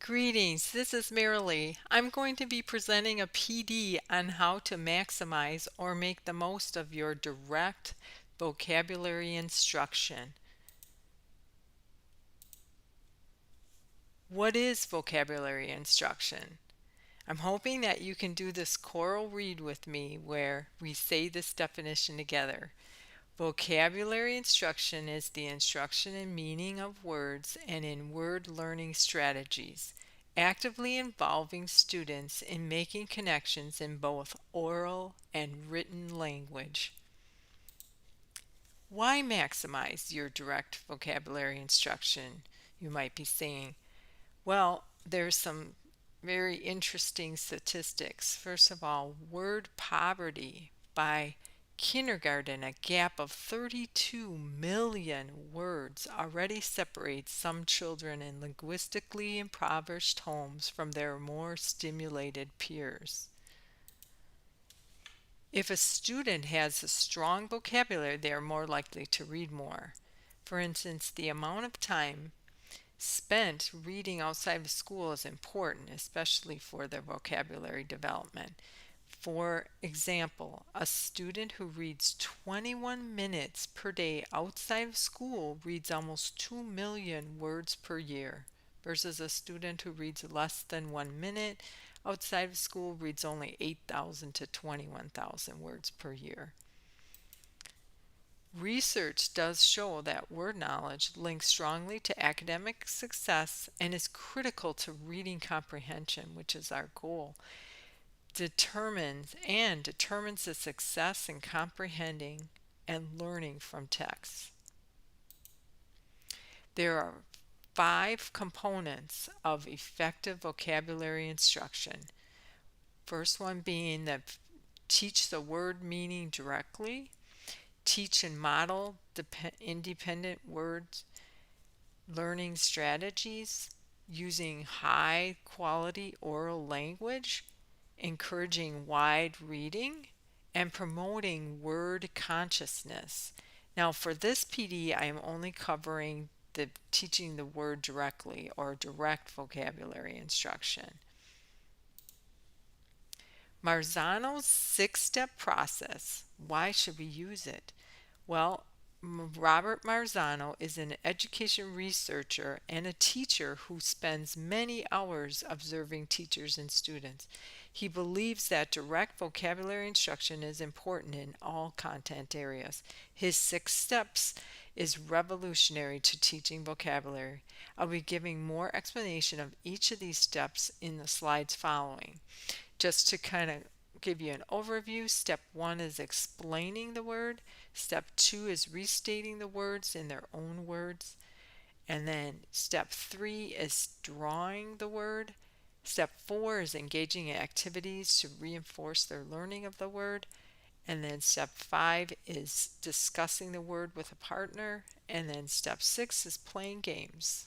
Greetings, this is Marilee. I'm going to be presenting a PD on how to maximize or make the most of your direct vocabulary instruction. What is vocabulary instruction? I'm hoping that you can do this choral read with me where we say this definition together. Vocabulary instruction is the instruction and meaning of words and in word learning strategies, actively involving students in making connections in both oral and written language. Why maximize your direct vocabulary instruction? You might be saying, well, there's some very interesting statistics. First of all, word poverty by kindergarten, a gap of 32 million words already separates some children in linguistically impoverished homes from their more stimulated peers. If a student has a strong vocabulary, they are more likely to read more. For instance, the amount of time spent reading outside of school is important, especially for their vocabulary development. For example, a student who reads 21 minutes per day outside of school reads almost 2 million words per year, versus a student who reads less than 1 minute outside of school reads only 8,000 to 21,000 words per year. Research does show that word knowledge links strongly to academic success and is critical to reading comprehension, which is our goal. Determines the success in comprehending and learning from texts. There are 5 components of effective vocabulary instruction. First one being that teach the word meaning directly, teach and model independent words learning strategies using high quality oral language, encouraging wide reading, and promoting word consciousness. Now for this PD, I am only covering the teaching the word directly or direct vocabulary instruction. Marzano's 6-step process. Why should we use it? Well, Robert Marzano is an education researcher and a teacher who spends many hours observing teachers and students. He believes that direct vocabulary instruction is important in all content areas. His 6 steps is revolutionary to teaching vocabulary. I'll be giving more explanation of each of these steps in the slides following. Just to kind of give you an overview, step 1 is explaining the word. Step 2 is restating the words in their own words. And then step 3 is drawing the word. Step 4 is engaging in activities to reinforce their learning of the word. And then step 5 is discussing the word with a partner. And then step 6 is playing games.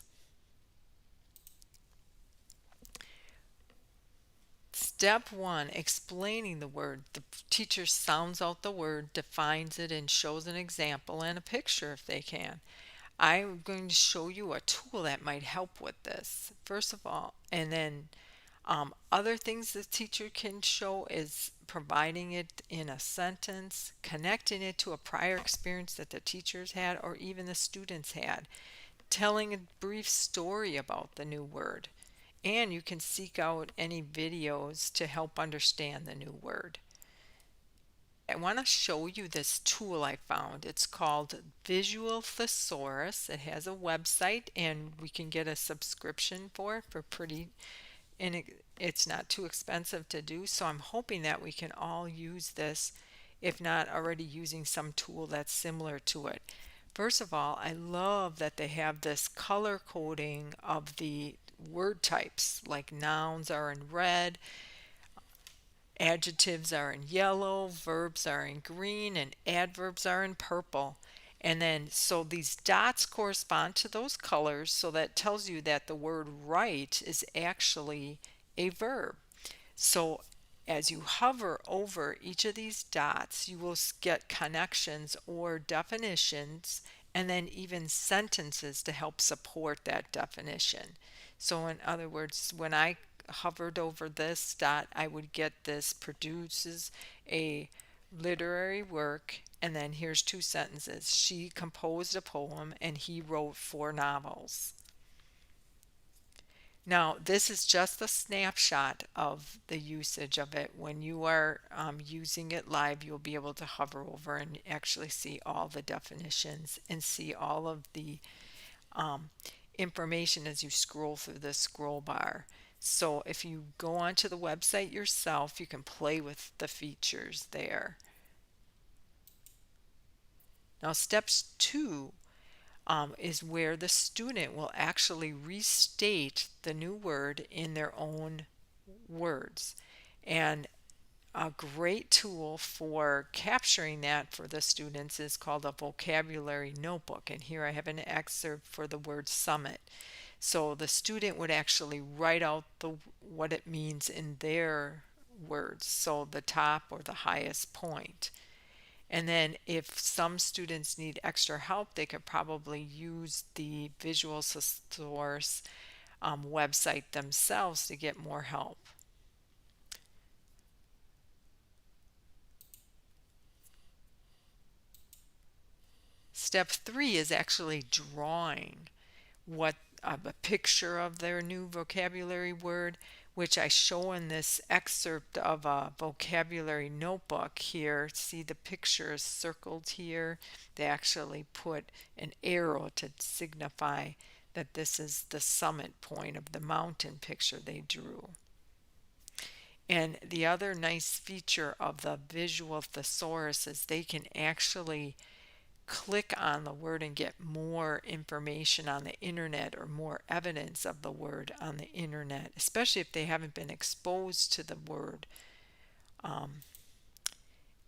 Step 1, explaining the word. The teacher sounds out the word, defines it, and shows an example and a picture if they can. I'm going to show you a tool that might help with this, first of all. And then other things the teacher can show is providing it in a sentence, connecting it to a prior experience that the teachers had or even the students had, telling a brief story about the new word. And you can seek out any videos to help understand the new word. I want to show you this tool I found. It's called Visual Thesaurus. It has a website and we can get a subscription for it for pretty, and it's not too expensive to do. So I'm hoping that we can all use this, if not already using some tool that's similar to it. First of all, I love that they have this color coding of the word types, like nouns are in red, adjectives are in yellow, verbs are in green, and adverbs are in purple. And then so these dots correspond to those colors, so that tells you that the word right is actually a verb. So as you hover over each of these dots, you will get connections or definitions and then even sentences to help support that definition. So in other words, when I hovered over this dot, I would get this produces a literary work, and then here's two sentences. She composed a poem and he wrote four novels. Now, this is just a snapshot of the usage of it. When you are using it live, you'll be able to hover over and actually see all the definitions and see all of the um, information as you scroll through the scroll bar. So if you go onto the website yourself, you can play with the features there. Now, steps two is where the student will actually restate the new word in their own words. And a great tool for capturing that for the students is called a vocabulary notebook. And here I have an excerpt for the word summit. So the student would actually write out what it means in their words, so the top or the highest point. And then if some students need extra help, they could probably use the Visual Source website themselves to get more help. Step three is actually drawing what a picture of their new vocabulary word, which I show in this excerpt of a vocabulary notebook here. See the picture is circled here. They actually put an arrow to signify that this is the summit point of the mountain picture they drew. And the other nice feature of the visual thesaurus is they can actually click on the word and get more information on the internet or more evidence of the word on the internet, especially if they haven't been exposed to the word.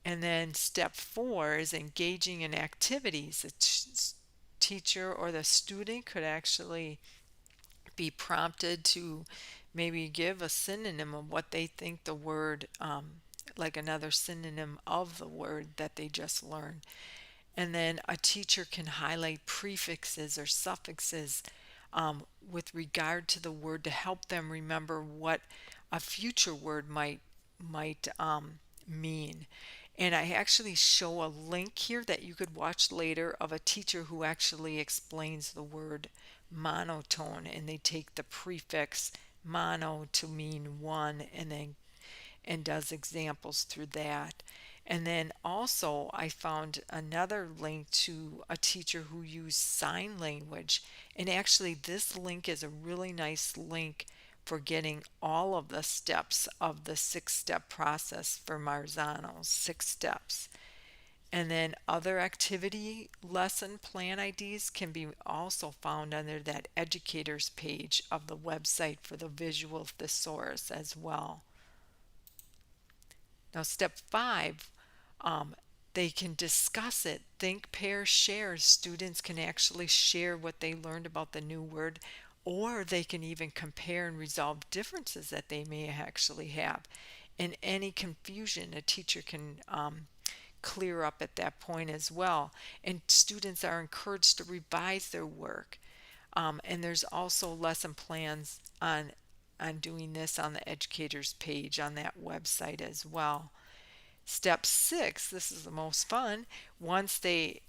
And then step four is engaging in activities. The teacher or the student could actually be prompted to maybe give a synonym of what they think the word, like another synonym of the word that they just learned. And then a teacher can highlight prefixes or suffixes with regard to the word to help them remember what a future word might mean. And I actually show a link here that you could watch later of a teacher who actually explains the word monotone, and they take the prefix mono to mean one, and does examples through that. And then also I found another link to a teacher who used sign language. And actually this link is a really nice link for getting all of the steps of the 6-step process for Marzano's 6 steps. And then other activity lesson plan IDs can be also found under that educators page of the website for the visual thesaurus as well. Now, step five, they can discuss it, think, pair, share. Students can actually share what they learned about the new word, or they can even compare and resolve differences that they may actually have. And any confusion, a teacher can clear up at that point as well. And students are encouraged to revise their work. And there's also lesson plans on doing this on the educators page on that website as well. Step six, this is the most fun. Once they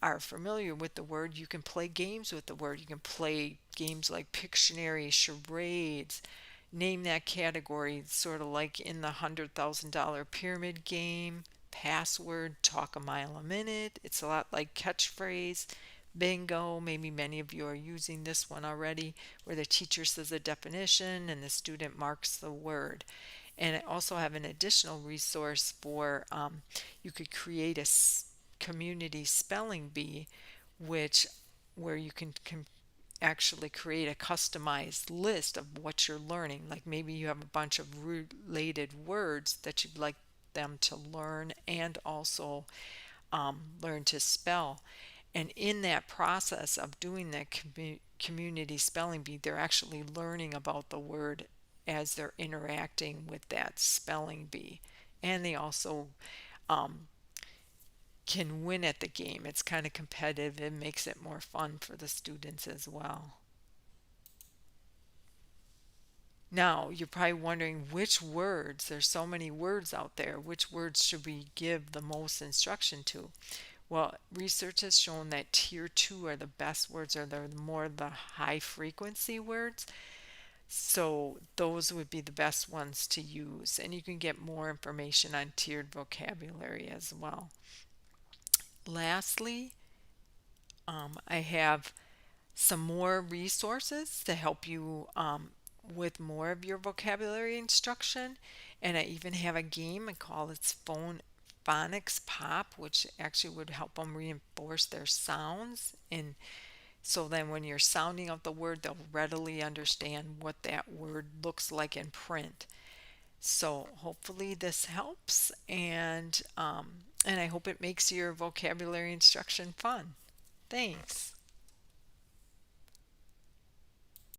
are familiar with the word, you can play games with the word. You can play games like Pictionary, charades, name that category, sort of like in the $100,000 pyramid game, password, talk a mile a minute. It's a lot like catchphrase, bingo. Maybe many of you are using this one already, where the teacher says a definition and the student marks the word. And I also have an additional resource for you could create a community spelling bee, which where you can actually create a customized list of what you're learning. Like maybe you have a bunch of related words that you'd like them to learn and also learn to spell. And in that process of doing that community spelling bee, they're actually learning about the word as they're interacting with that spelling bee. And they also um, can win at the game. It's kind of competitive. It makes it more fun for the students as well. Now, you're probably wondering which words, there's so many words out there, which words should we give the most instruction to? Well, research has shown that tier two are the best words, or they're more the high frequency words. So those would be the best ones to use. And you can get more information on tiered vocabulary as well. Lastly, I have some more resources to help you with more of your vocabulary instruction. And I even have a game. I call it Phonics Pop, which actually would help them reinforce their sounds. And so then when you're sounding out the word, they'll readily understand what that word looks like in print. So hopefully this helps, and I hope it makes your vocabulary instruction fun. Thanks.